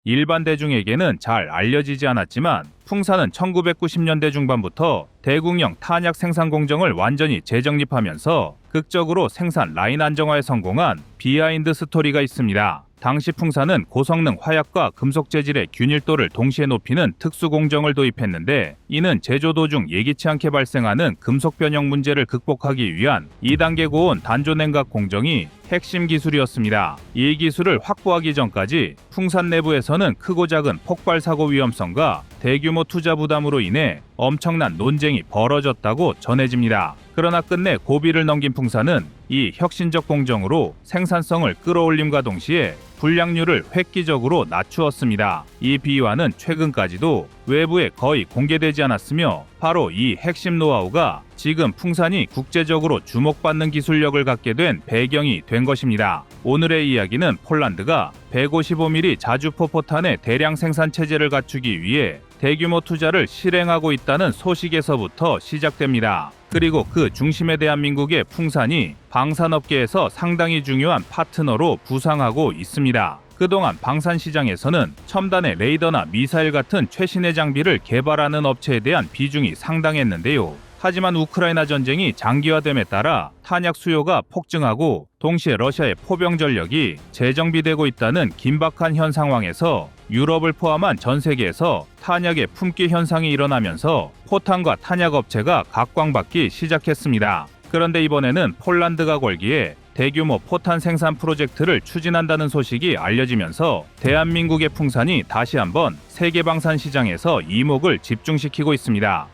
일반 대중에게는 잘 알려지지 않았지만 풍사는 1990년대 중반부터 대국령 탄약 생산 공정을 완전히 재정립하면서 극적으로 생산 라인 안정화에 성공한 비하인드 스토리가 있습니다. 당시 풍사는 고성능 화약과 금속 재질의 균일도를 동시에 높이는 특수 공정을 도입했는데, 이는 제조 도중 예기치 않게 발생하는 금속 변형 문제를 극복하기 위한 2단계 고온 단조 냉각 공정이 핵심 기술이었습니다. 이 기술을 확보하기 전까지 풍산 내부에서는 크고 작은 폭발 사고 위험성과 대규모 투자 부담으로 인해 엄청난 논쟁이 벌어졌다고 전해집니다. 그러나 끝내 고비를 넘긴 풍사는 이 혁신적 공정으로 생산성을 끌어올림과 동시에 불량률을 획기적으로 낮추었습니다. 이 비화는 최근까지도 외부에 거의 공개되지 않았으며, 바로 이 핵심 노하우가 지금 풍산이 국제적으로 주목받는 기술력을 갖게 된 배경이 된 것입니다. 오늘의 이야기는 폴란드가 155mm 자주포 포탄의 대량 생산 체제를 갖추기 위해 대규모 투자를 실행하고 있다는 소식에서부터 시작됩니다. 그리고 그 중심에 대한민국의 풍산이 방산업계에서 상당히 중요한 파트너로 부상하고 있습니다. 그동안 방산 시장에서는 첨단의 레이더나 미사일 같은 최신의 장비를 개발하는 업체에 대한 비중이 상당했는데요. 하지만 우크라이나 전쟁이 장기화됨에 따라 탄약 수요가 폭증하고 동시에 러시아의 포병 전력이 재정비되고 있다는 긴박한 현 상황에서 유럽을 포함한 전 세계에서 탄약의 품귀 현상이 일어나면서 포탄과 탄약 업체가 각광받기 시작했습니다. 그런데 이번에는 폴란드가 걸기에 대규모 포탄 생산 프로젝트를 추진한다는 소식이 알려지면서 대한민국의 풍산이 다시 한번 세계 방산 시장에서 이목을 집중시키고 있습니다.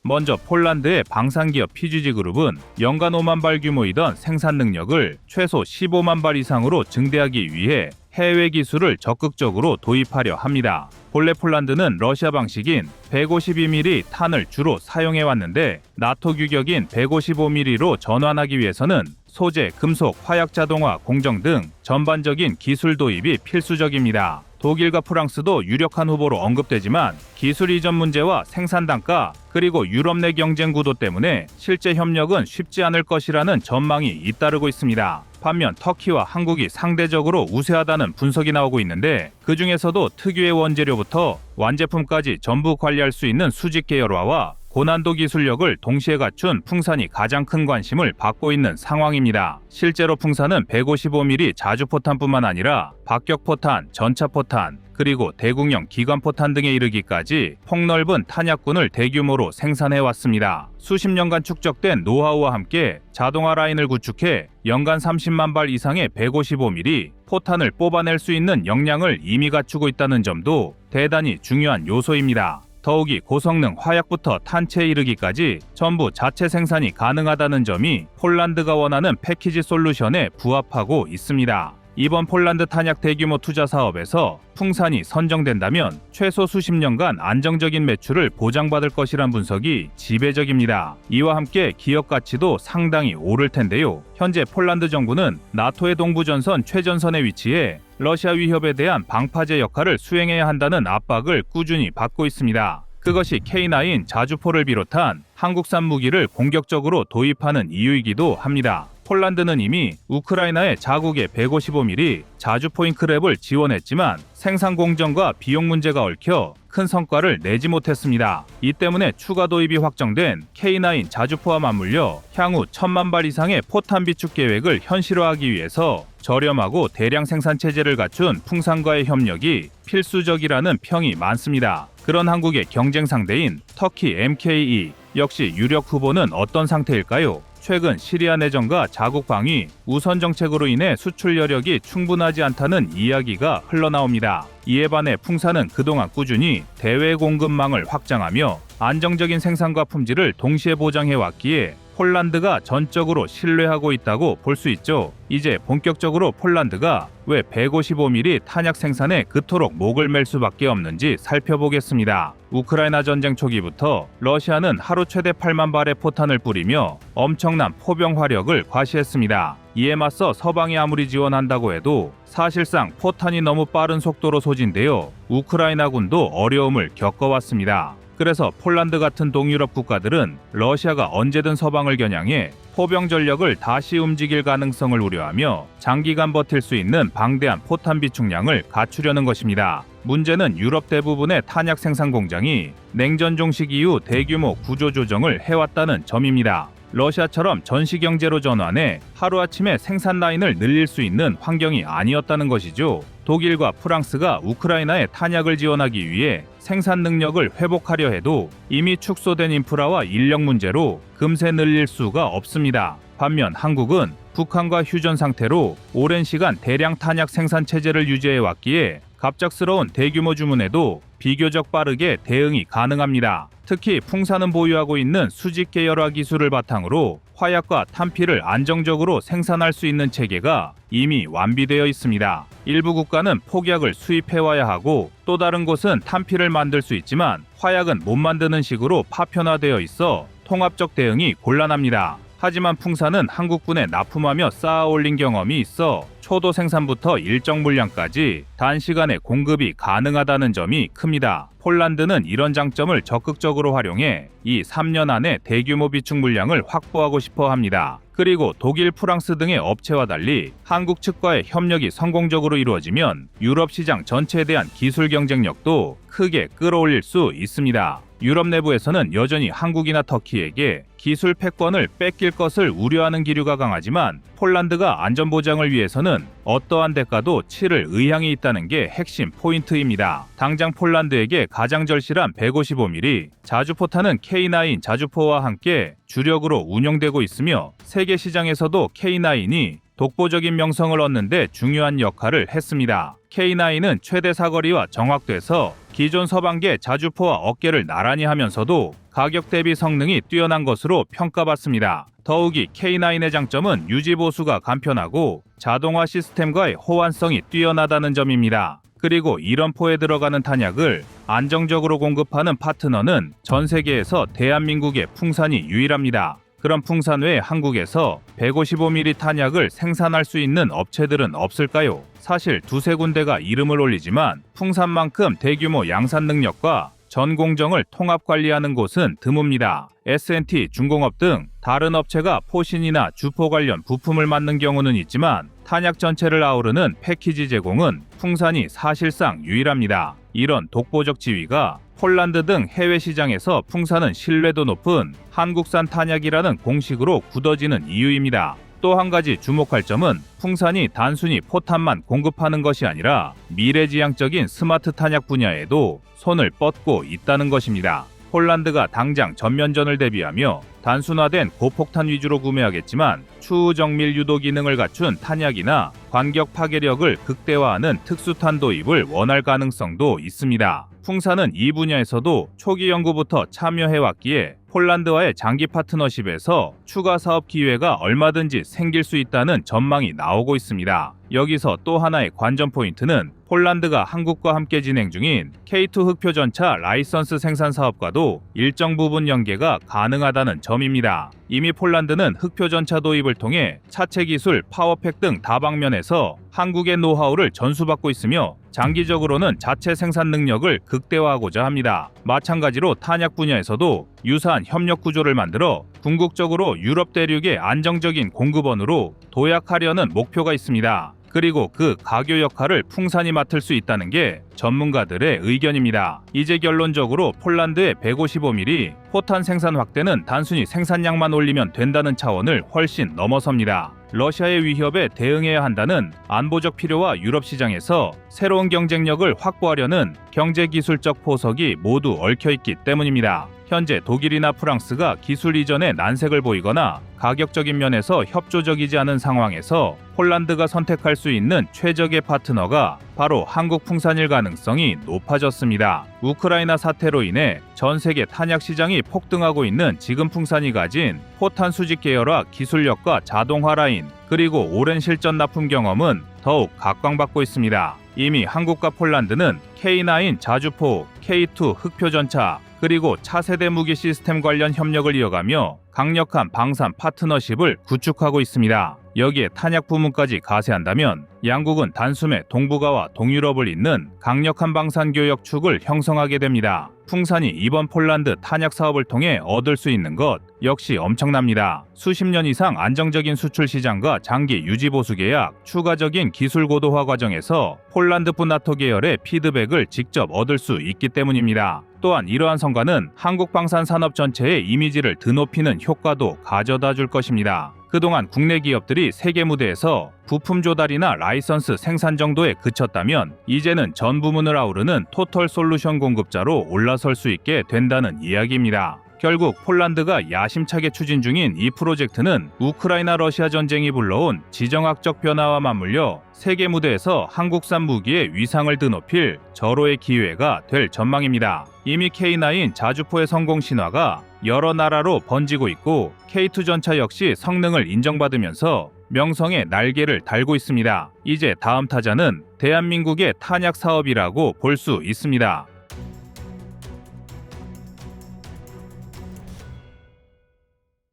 먼저 폴란드의 방산기업 PGG 그룹은 연간 5만 발 규모이던 생산 능력을 최소 15만 발 이상으로 증대하기 위해 해외 기술을 적극적으로 도입하려 합니다. 본래 폴란드는 러시아 방식인 152mm 탄을 주로 사용해왔는데, 나토 규격인 155mm로 전환하기 위해서는 소재, 금속, 화약 자동화, 공정 등 전반적인 기술 도입이 필수적입니다. 독일과 프랑스도 유력한 후보로 언급되지만 기술 이전 문제와 생산 단가, 그리고 유럽 내 경쟁 구도 때문에 실제 협력은 쉽지 않을 것이라는 전망이 잇따르고 있습니다. 반면 터키와 한국이 상대적으로 우세하다는 분석이 나오고 있는데, 그 중에서도 특유의 원재료부터 완제품까지 전부 관리할 수 있는 수직 계열화와 고난도 기술력을 동시에 갖춘 풍산이 가장 큰 관심을 받고 있는 상황입니다. 실제로 풍산은 155mm 자주포탄뿐만 아니라 박격포탄, 전차포탄, 그리고 대국령 기관포탄 등에 이르기까지 폭넓은 탄약군을 대규모로 생산해왔습니다. 수십 년간 축적된 노하우와 함께 자동화 라인을 구축해 연간 30만 발 이상의 155mm 포탄을 뽑아낼 수 있는 역량을 이미 갖추고 있다는 점도 대단히 중요한 요소입니다. 더욱이 고성능 화약부터 탄체에 이르기까지 전부 자체 생산이 가능하다는 점이 폴란드가 원하는 패키지 솔루션에 부합하고 있습니다. 이번 폴란드 탄약 대규모 투자 사업에서 풍산이 선정된다면 최소 수십 년간 안정적인 매출을 보장받을 것이란 분석이 지배적입니다. 이와 함께 기업 가치도 상당히 오를 텐데요. 현재 폴란드 정부는 나토의 동부전선 최전선에 위치해 러시아 위협에 대한 방파제 역할을 수행해야 한다는 압박을 꾸준히 받고 있습니다. 그것이 K9 자주포를 비롯한 한국산 무기를 공격적으로 도입하는 이유이기도 합니다. 폴란드는 이미 우크라이나의 자국의 155mm 자주포인 크랩을 지원했지만 생산 공정과 비용 문제가 얽혀 큰 성과를 내지 못했습니다. 이 때문에 추가 도입이 확정된 K9 자주포와 맞물려 향후 1000만 발 이상의 포탄 비축 계획을 현실화하기 위해서 저렴하고 대량 생산 체제를 갖춘 풍산과의 협력이 필수적이라는 평이 많습니다. 그런 한국의 경쟁 상대인 터키 MKE 역시 유력 후보는 어떤 상태일까요? 최근 시리아 내전과 자국 방위, 우선 정책으로 인해 수출 여력이 충분하지 않다는 이야기가 흘러나옵니다. 이에 반해 풍산은 그동안 꾸준히 대외 공급망을 확장하며 안정적인 생산과 품질을 동시에 보장해왔기에 폴란드가 전적으로 신뢰하고 있다고 볼 수 있죠. 이제 본격적으로 폴란드가 왜 155mm 탄약 생산에 그토록 목을 맬 수밖에 없는지 살펴보겠습니다. 우크라이나 전쟁 초기부터 러시아는 하루 최대 8만 발의 포탄을 뿌리며 엄청난 포병 화력을 과시했습니다. 이에 맞서 서방이 아무리 지원한다고 해도 사실상 포탄이 너무 빠른 속도로 소진되어 우크라이나군도 어려움을 겪어왔습니다. 그래서 폴란드 같은 동유럽 국가들은 러시아가 언제든 서방을 겨냥해 포병 전력을 다시 움직일 가능성을 우려하며 장기간 버틸 수 있는 방대한 포탄 비축량을 갖추려는 것입니다. 문제는 유럽 대부분의 탄약 생산 공장이 냉전 종식 이후 대규모 구조 조정을 해왔다는 점입니다. 러시아처럼 전시 경제로 전환해 하루아침에 생산 라인을 늘릴 수 있는 환경이 아니었다는 것이죠. 독일과 프랑스가 우크라이나에 탄약을 지원하기 위해 생산 능력을 회복하려 해도 이미 축소된 인프라와 인력 문제로 금세 늘릴 수가 없습니다. 반면 한국은 북한과 휴전 상태로 오랜 시간 대량 탄약 생산 체제를 유지해 왔기에 갑작스러운 대규모 주문에도 비교적 빠르게 대응이 가능합니다. 특히 풍산은 보유하고 있는 수직 계열화 기술을 바탕으로 화약과 탄피를 안정적으로 생산할 수 있는 체계가 이미 완비되어 있습니다. 일부 국가는 폭약을 수입해와야 하고 또 다른 곳은 탄피를 만들 수 있지만 화약은 못 만드는 식으로 파편화되어 있어 통합적 대응이 곤란합니다. 하지만 풍산은 한국군에 납품하며 쌓아 올린 경험이 있어 초도 생산부터 일정 물량까지 단시간에 공급이 가능하다는 점이 큽니다. 폴란드는 이런 장점을 적극적으로 활용해 이 3년 안에 대규모 비축 물량을 확보하고 싶어 합니다. 그리고 독일, 프랑스 등의 업체와 달리 한국 측과의 협력이 성공적으로 이루어지면 유럽 시장 전체에 대한 기술 경쟁력도 크게 끌어올릴 수 있습니다. 유럽 내부에서는 여전히 한국이나 터키에게 기술 패권을 뺏길 것을 우려하는 기류가 강하지만 폴란드가 안전보장을 위해서는 어떠한 대가도 치를 의향이 있다는 게 핵심 포인트입니다. 당장 폴란드에게 가장 절실한 155mm 자주포탄은 K9 자주포와 함께 주력으로 운용되고 있으며 세계 시장에서도 K9이 독보적인 명성을 얻는 데 중요한 역할을 했습니다. K9은 최대 사거리와 정확도에서 기존 서방계 자주포와 어깨를 나란히 하면서도 가격 대비 성능이 뛰어난 것으로 평가받습니다. 더욱이 K9의 장점은 유지 보수가 간편하고 자동화 시스템과의 호환성이 뛰어나다는 점입니다. 그리고 이런 포에 들어가는 탄약을 안정적으로 공급하는 파트너는 전 세계에서 대한민국의 풍산이 유일합니다. 그럼 풍산 외에 한국에서 155mm 탄약을 생산할 수 있는 업체들은 없을까요? 사실 두세 군데가 이름을 올리지만 풍산만큼 대규모 양산 능력과 전 공정을 통합 관리하는 곳은 드뭅니다. S&T, 중공업 등 다른 업체가 포신이나 주포 관련 부품을 맡는 경우는 있지만 탄약 전체를 아우르는 패키지 제공은 풍산이 사실상 유일합니다. 이런 독보적 지위가 폴란드 등 해외 시장에서 풍산은 신뢰도 높은 한국산 탄약이라는 공식으로 굳어지는 이유입니다. 또 한 가지 주목할 점은 풍산이 단순히 포탄만 공급하는 것이 아니라 미래지향적인 스마트 탄약 분야에도 손을 뻗고 있다는 것입니다. 폴란드가 당장 전면전을 대비하며 단순화된 고폭탄 위주로 구매하겠지만 추후 정밀 유도 기능을 갖춘 탄약이나 관격 파괴력을 극대화하는 특수탄 도입을 원할 가능성도 있습니다. 풍산은 이 분야에서도 초기 연구부터 참여해왔기에 폴란드와의 장기 파트너십에서 추가 사업 기회가 얼마든지 생길 수 있다는 전망이 나오고 있습니다. 여기서 또 하나의 관전 포인트는 폴란드가 한국과 함께 진행 중인 K2 흑표전차 라이선스 생산 사업과도 일정 부분 연계가 가능하다는 점입니다. 이미 폴란드는 흑표전차 도입을 통해 차체 기술, 파워팩 등 다방면에서 한국의 노하우를 전수받고 있으며 장기적으로는 자체 생산 능력을 극대화하고자 합니다. 마찬가지로 탄약 분야에서도 유사한 협력 구조를 만들어 궁극적으로 유럽 대륙의 안정적인 공급원으로 도약하려는 목표가 있습니다. 그리고 그 가교 역할을 풍산이 맡을 수 있다는 게 전문가들의 의견입니다. 이제 결론적으로 폴란드의 155mm 포탄 생산 확대는 단순히 생산량만 올리면 된다는 차원을 훨씬 넘어섭니다. 러시아의 위협에 대응해야 한다는 안보적 필요와 유럽 시장에서 새로운 경쟁력을 확보하려는 경제기술적 포석이 모두 얽혀있기 때문입니다. 현재 독일이나 프랑스가 기술 이전에 난색을 보이거나 가격적인 면에서 협조적이지 않은 상황에서 폴란드가 선택할 수 있는 최적의 파트너가 바로 한국 풍산일 가능성이 높아졌습니다. 우크라이나 사태로 인해 전 세계 탄약 시장이 폭등하고 있는 지금 풍산이 가진 포탄 수직 계열화 기술력과 자동화 라인, 그리고 오랜 실전 납품 경험은 더욱 각광받고 있습니다. 이미 한국과 폴란드는 K9 자주포, K2 흑표전차, 그리고 차세대 무기 시스템 관련 협력을 이어가며 강력한 방산 파트너십을 구축하고 있습니다. 여기에 탄약 부문까지 가세한다면 양국은 단숨에 동북아와 동유럽을 잇는 강력한 방산 교역 축을 형성하게 됩니다. 풍산이 이번 폴란드 탄약 사업을 통해 얻을 수 있는 것 역시 엄청납니다. 수십 년 이상 안정적인 수출 시장과 장기 유지 보수 계약, 추가적인 기술 고도화 과정에서 폴란드뿐 나토 계열의 피드백을 직접 얻을 수 있기 때문입니다. 또한 이러한 성과는 한국 방산 산업 전체의 이미지를 드높이는 효과도 가져다 줄 것입니다. 그동안 국내 기업들이 세계 무대에서 부품 조달이나 라이선스 생산 정도에 그쳤다면 이제는 전 부문을 아우르는 토털 솔루션 공급자로 올라설 수 있게 된다는 이야기입니다. 결국 폴란드가 야심차게 추진 중인 이 프로젝트는 우크라이나 러시아 전쟁이 불러온 지정학적 변화와 맞물려 세계 무대에서 한국산 무기의 위상을 드높일 절호의 기회가 될 전망입니다. 이미 K9 자주포의 성공 신화가 여러 나라로 번지고 있고 K2 전차 역시 성능을 인정받으면서 명성의 날개를 달고 있습니다. 이제 다음 타자는 대한민국의 탄약 사업이라고 볼 수 있습니다.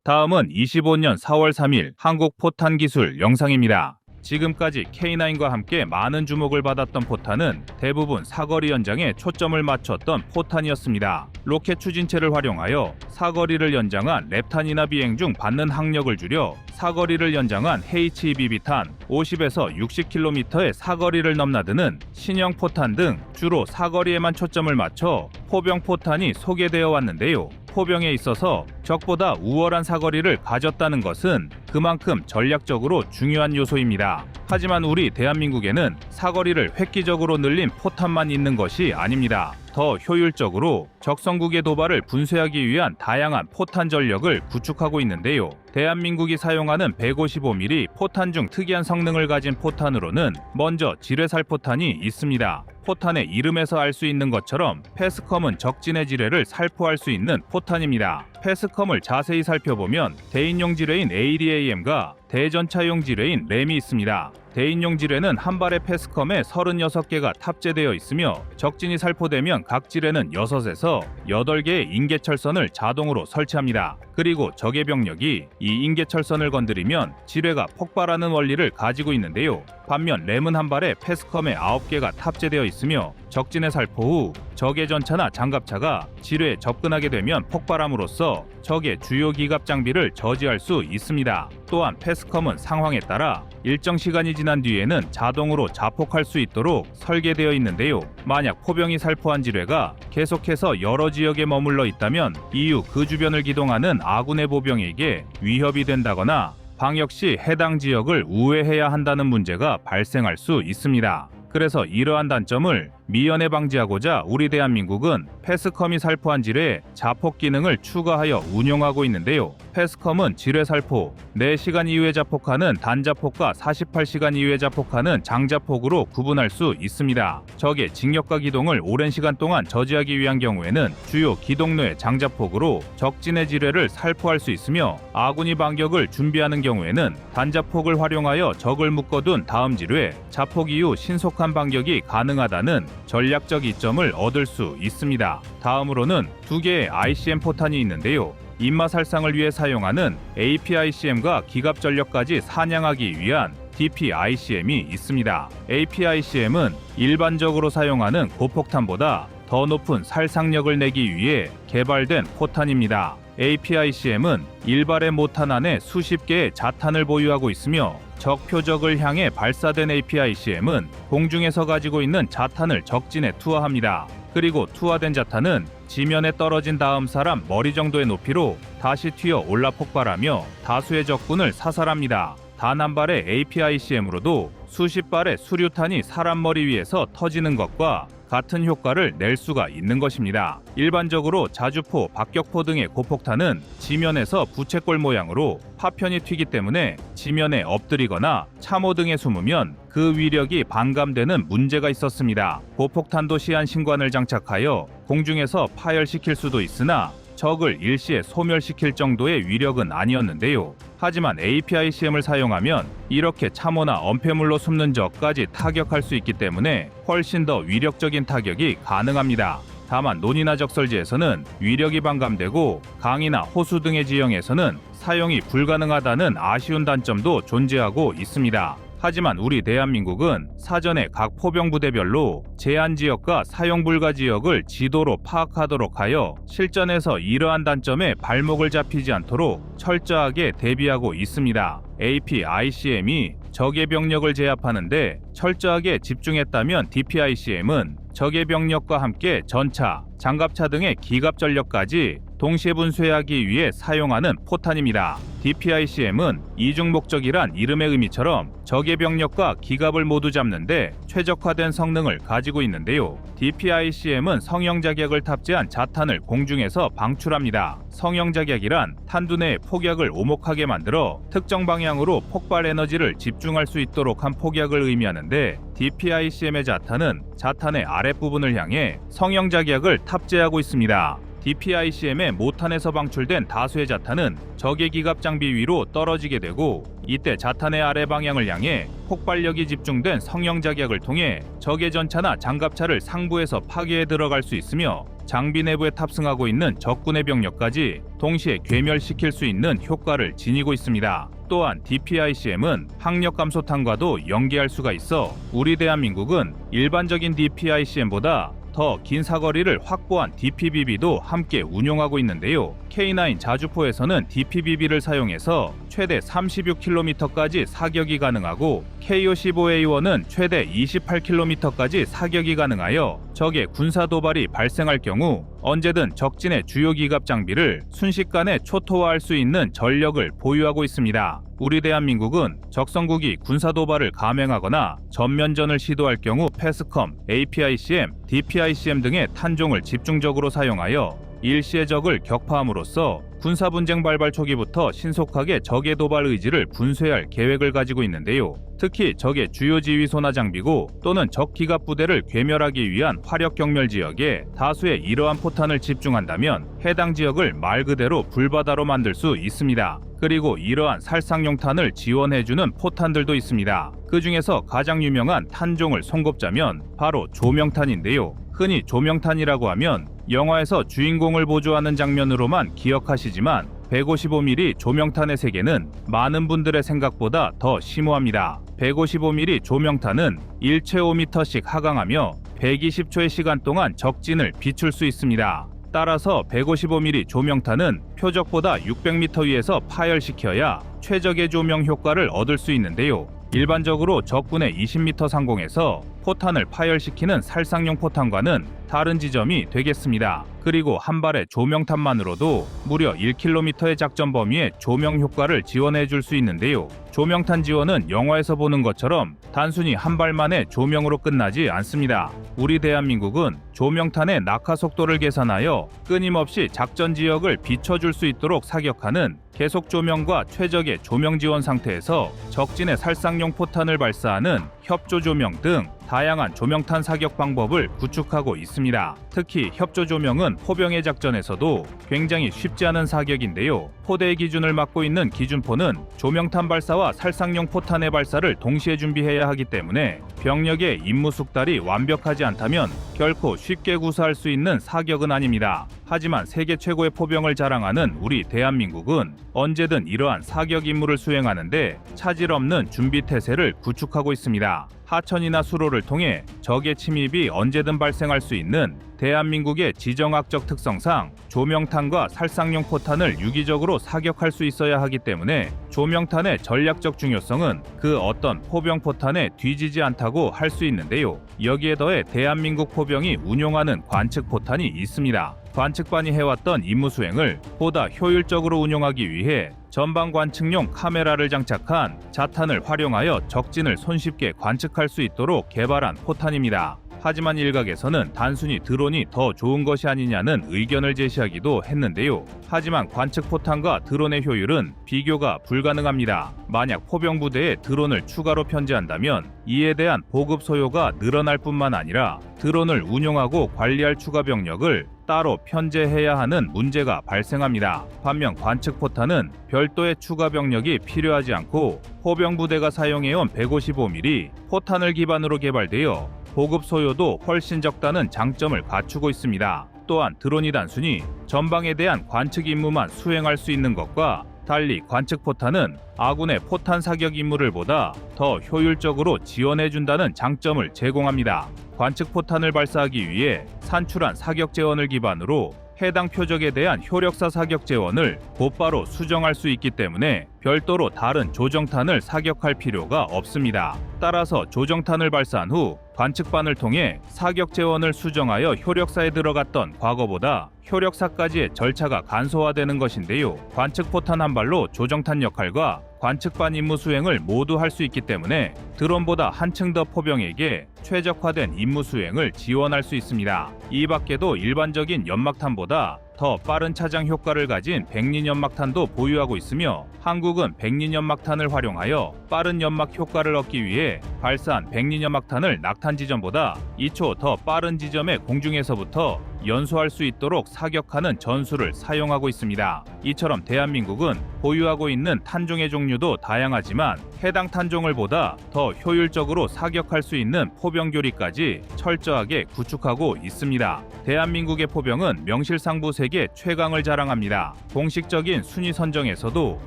다음은 25년 4월 3일 한국 포탄 기술 영상입니다. 지금까지 K9과 함께 많은 주목을 받았던 포탄은 대부분 사거리 연장에 초점을 맞췄던 포탄이었습니다. 로켓 추진체를 활용하여 사거리를 연장한 랩탄이나 비행 중 받는 항력을 줄여 사거리를 연장한 HEBB탄 50에서 60km의 사거리를 넘나드는 신형 포탄 등 주로 사거리에만 초점을 맞춰 포병 포탄이 소개되어 왔는데요. 포병에 있어서 적보다 우월한 사거리를 가졌다는 것은 그만큼 전략적으로 중요한 요소입니다. 하지만 우리 대한민국에는 사거리를 획기적으로 늘린 포탄만 있는 것이 아닙니다. 더 효율적으로 적성국의 도발을 분쇄하기 위한 다양한 포탄 전력을 구축하고 있는데요. 대한민국이 사용하는 155mm 포탄 중 특이한 성능을 가진 포탄으로는 먼저 지뢰살 포탄이 있습니다. 포탄의 이름에서 알 수 있는 것처럼 패스컴은 적진의 지뢰를 살포할 수 있는 포탄입니다. 패스컴을 자세히 살펴보면 대인용 지뢰인 ADAM과 대전차용 지뢰인 램이 있습니다. 대인용 지뢰는 한 발의 패스컴에 36개가 탑재되어 있으며 적진이 살포되면 각 지뢰는 6에서 8개의 인계철선을 자동으로 설치합니다. 그리고 적의 병력이 이 인계철선을 건드리면 지뢰가 폭발하는 원리를 가지고 있는데요. 반면 램은 한 발에 패스컴에 9개가 탑재되어 있으며 적진의 살포 후 적의 전차나 장갑차가 지뢰에 접근하게 되면 폭발함으로써 적의 주요 기갑 장비를 저지할 수 있습니다. 또한 패스컴은 상황에 따라 일정 시간이 지난 뒤에는 자동으로 자폭할 수 있도록 설계되어 있는데요. 만약 포병이 살포한 지뢰가 계속해서 여러 지역에 머물러 있다면 이후 그 주변을 기동하는 아군의 보병에게 위협이 된다거나 방역 시 해당 지역을 우회해야 한다는 문제가 발생할 수 있습니다. 그래서 이러한 단점을 미연에 방지하고자 우리 대한민국은 패스컴이 살포한 지뢰에 자폭 기능을 추가하여 운용하고 있는데요. 패스컴은 지뢰 살포, 4시간 이후에 자폭하는 단자폭과 48시간 이후에 자폭하는 장자폭으로 구분할 수 있습니다. 적의 징역과 기동을 오랜 시간 동안 저지하기 위한 경우에는 주요 기동로의 장자폭으로 적진의 지뢰를 살포할 수 있으며 아군이 반격을 준비하는 경우에는 단자폭을 활용하여 적을 묶어둔 다음 지뢰, 자폭 이후 신속한 반격이 가능하다는 전략적 이점을 얻을 수 있습니다. 다음으로는 2개의 ICM 포탄이 있는데요. 인마살상을 위해 사용하는 APICM과 기갑 전력까지 사냥하기 위한 DPICM이 있습니다. APICM은 일반적으로 사용하는 고폭탄보다 더 높은 살상력을 내기 위해 개발된 포탄입니다. APICM은 일발의 모탄 안에 수십 개의 자탄을 보유하고 있으며 적 표적을 향해 발사된 APICM은 공중에서 가지고 있는 자탄을 적진에 투하합니다. 그리고 투하된 자탄은 지면에 떨어진 다음 사람 머리 정도의 높이로 다시 튀어 올라 폭발하며 다수의 적군을 사살합니다. 단 한 발의 APICM으로도 수십 발의 수류탄이 사람 머리 위에서 터지는 것과 같은 효과를 낼 수가 있는 것입니다. 일반적으로 자주포, 박격포 등의 고폭탄은 지면에서 부채꼴 모양으로 파편이 튀기 때문에 지면에 엎드리거나 참호 등에 숨으면 그 위력이 반감되는 문제가 있었습니다. 고폭탄도 시한 신관을 장착하여 공중에서 파열시킬 수도 있으나 적을 일시에 소멸시킬 정도의 위력은 아니었는데요. 하지만 APICM을 사용하면 이렇게 참호나 엄폐물로 숨는 적까지 타격할 수 있기 때문에 훨씬 더 위력적인 타격이 가능합니다. 다만 논이나 적설지에서는 위력이 반감되고 강이나 호수 등의 지형에서는 사용이 불가능하다는 아쉬운 단점도 존재하고 있습니다. 하지만 우리 대한민국은 사전에 각 포병부대별로 제한지역과 사용불가 지역을 지도로 파악하도록 하여 실전에서 이러한 단점에 발목을 잡히지 않도록 철저하게 대비하고 있습니다. APICM이 적의 병력을 제압하는데 철저하게 집중했다면 DPICM은 적의 병력과 함께 전차, 장갑차 등의 기갑 전력까지 동시에 분쇄하기 위해 사용하는 포탄입니다. DPICM은 이중 목적이란 이름의 의미처럼 적의 병력과 기갑을 모두 잡는데 최적화된 성능을 가지고 있는데요. DPICM은 성형자격을 탑재한 자탄을 공중에서 방출합니다. 성형자격이란 탄두 내의 폭약을 오목하게 만들어 특정 방향으로 폭발 에너지를 집중할 수 있도록 한 폭약을 의미하는데 DPICM의 자탄은 자탄의 아랫부분을 향해 성형자격을 탑재하고 있습니다. DPICM의 모탄에서 방출된 다수의 자탄은 적의 기갑 장비 위로 떨어지게 되고 이때 자탄의 아래 방향을 향해 폭발력이 집중된 성형자격을 통해 적의 전차나 장갑차를 상부에서 파괴해 들어갈 수 있으며 장비 내부에 탑승하고 있는 적군의 병력까지 동시에 괴멸시킬 수 있는 효과를 지니고 있습니다. 또한 DPICM은 항력 감소탄과도 연계할 수가 있어 우리 대한민국은 일반적인 DPICM보다 더 긴 사거리를 확보한 DPBB도 함께 운용하고 있는데요. K9 자주포에서는 DPBB를 사용해서 최대 36km까지 사격이 가능하고 KO-15A1은 최대 28km까지 사격이 가능하여 적의 군사 도발이 발생할 경우 언제든 적진의 주요 기갑 장비를 순식간에 초토화할 수 있는 전력을 보유하고 있습니다. 우리 대한민국은 적성국이 군사 도발을 감행하거나 전면전을 시도할 경우 패스컴, APICM, DPICM 등의 탄종을 집중적으로 사용하여 일시의 적을 격파함으로써 군사분쟁 발발 초기부터 신속하게 적의 도발 의지를 분쇄할 계획을 가지고 있는데요. 특히 적의 주요 지휘소나 장비고 또는 적 기갑 부대를 괴멸하기 위한 화력 경멸 지역에 다수의 이러한 포탄을 집중한다면 해당 지역을 말 그대로 불바다로 만들 수 있습니다. 그리고 이러한 살상용탄을 지원해주는 포탄들도 있습니다. 그 중에서 가장 유명한 탄종을 손꼽자면 바로 조명탄인데요. 흔히 조명탄이라고 하면 영화에서 주인공을 보조하는 장면으로만 기억하시지만 155mm 조명탄의 세계는 많은 분들의 생각보다 더 심오합니다. 155mm 조명탄은 1최5m씩 하강하며 120초의 시간 동안 적진을 비출 수 있습니다. 따라서 155mm 조명탄은 표적보다 600m 위에서 파열시켜야 최적의 조명 효과를 얻을 수 있는데요. 일반적으로 적군의 20m 상공에서 포탄을 파열시키는 살상용 포탄과는 다른 지점이 되겠습니다. 그리고 한 발의 조명탄만으로도 무려 1km의 작전 범위에 조명 효과를 지원해 줄 수 있는데요. 조명탄 지원은 영화에서 보는 것처럼 단순히 한 발만의 조명으로 끝나지 않습니다. 우리 대한민국은 조명탄의 낙하 속도를 계산하여 끊임없이 작전 지역을 비춰줄 수 있도록 사격하는 계속 조명과 최적의 조명 지원 상태에서 적진의 살상용 포탄을 발사하는 협조 조명 등 다양한 조명탄 사격 방법을 구축하고 있습니다. 특히 협조 조명은 포병의 작전에서도 굉장히 쉽지 않은 사격인데요. 포대의 기준을 맡고 있는 기준포는 조명탄 발사와 살상용 포탄의 발사를 동시에 준비해야 하기 때문에 병력의 임무 숙달이 완벽하지 않다면 결코 쉽게 구사할 수 있는 사격은 아닙니다. 하지만 세계 최고의 포병을 자랑하는 우리 대한민국은 언제든 이러한 사격 임무를 수행하는데 차질 없는 준비 태세를 구축하고 있습니다. 하천이나 수로를 통해 적의 침입이 언제든 발생할 수 있는 대한민국의 지정학적 특성상 조명탄과 살상용 포탄을 유기적으로 사격할 수 있어야 하기 때문에 조명탄의 전략적 중요성은 그 어떤 포병 포탄에 뒤지지 않다고 할 수 있는데요. 여기에 더해 대한민국 포병이 운용하는 관측 포탄이 있습니다. 관측반이 해왔던 임무 수행을 보다 효율적으로 운용하기 위해 전방 관측용 카메라를 장착한 자탄을 활용하여 적진을 손쉽게 관측할 수 있도록 개발한 포탄입니다. 하지만 일각에서는 단순히 드론이 더 좋은 것이 아니냐는 의견을 제시하기도 했는데요. 하지만 관측 포탄과 드론의 효율은 비교가 불가능합니다. 만약 포병 부대에 드론을 추가로 편제한다면 이에 대한 보급 소요가 늘어날 뿐만 아니라 드론을 운용하고 관리할 추가 병력을 따로 편제해야 하는 문제가 발생합니다. 반면 관측 포탄은 별도의 추가 병력이 필요하지 않고 포병 부대가 사용해온 155mm 포탄을 기반으로 개발되어 보급 소요도 훨씬 적다는 장점을 갖추고 있습니다. 또한 드론이 단순히 전방에 대한 관측 임무만 수행할 수 있는 것과 달리 관측포탄은 아군의 포탄 사격 임무를 보다 더 효율적으로 지원해준다는 장점을 제공합니다. 관측포탄을 발사하기 위해 산출한 사격 재원을 기반으로 해당 표적에 대한 효력사 사격 재원을 곧바로 수정할 수 있기 때문에 별도로 다른 조정탄을 사격할 필요가 없습니다. 따라서 조정탄을 발사한 후 관측반을 통해 사격 재원을 수정하여 효력사에 들어갔던 과거보다 효력사까지의 절차가 간소화되는 것인데요. 관측포탄 한 발로 조정탄 역할과 관측반 임무 수행을 모두 할 수 있기 때문에 드론보다 한층 더 포병에게 최적화된 임무 수행을 지원할 수 있습니다. 이 밖에도 일반적인 연막탄보다 더 빠른 차장 효과를 가진 백린 연막탄도 보유하고 있으며 한국은 백린 연막탄을 활용하여 빠른 연막 효과를 얻기 위해 발사한 백린 연막탄을 낙탄 지점보다 2초 더 빠른 지점의 공중에서부터 연소할 수 있도록 사격하는 전술을 사용하고 있습니다. 이처럼 대한민국은 보유하고 있는 탄종의 종류도 다양하지만 해당 탄종을 보다 더 효율적으로 사격할 수 있는 포병 교리까지 철저하게 구축하고 있습니다. 대한민국의 포병은 명실상부 세계 최강을 자랑합니다. 공식적인 순위 선정에서도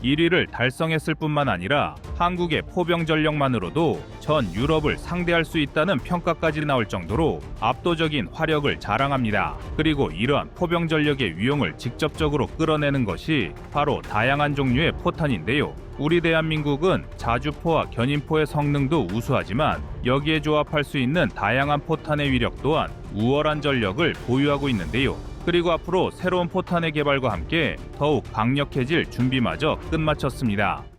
1위를 달성했을 뿐만 아니라 한국의 포병 전력만으로도 전 유럽을 상대할 수 있다는 평가까지 나올 정도로 압도적인 화력을 자랑합니다. 그리고 이러한 포병 전력의 위용을 직접적으로 끌어내는 것이 바로 다양한 종류의 포탄인데요. 우리 대한민국은 자주포와 견인포의 성능도 우수하지만 여기에 조합할 수 있는 다양한 포탄의 위력 또한 우월한 전력을 보유하고 있는데요. 그리고 앞으로 새로운 포탄의 개발과 함께 더욱 강력해질 준비마저 끝마쳤습니다.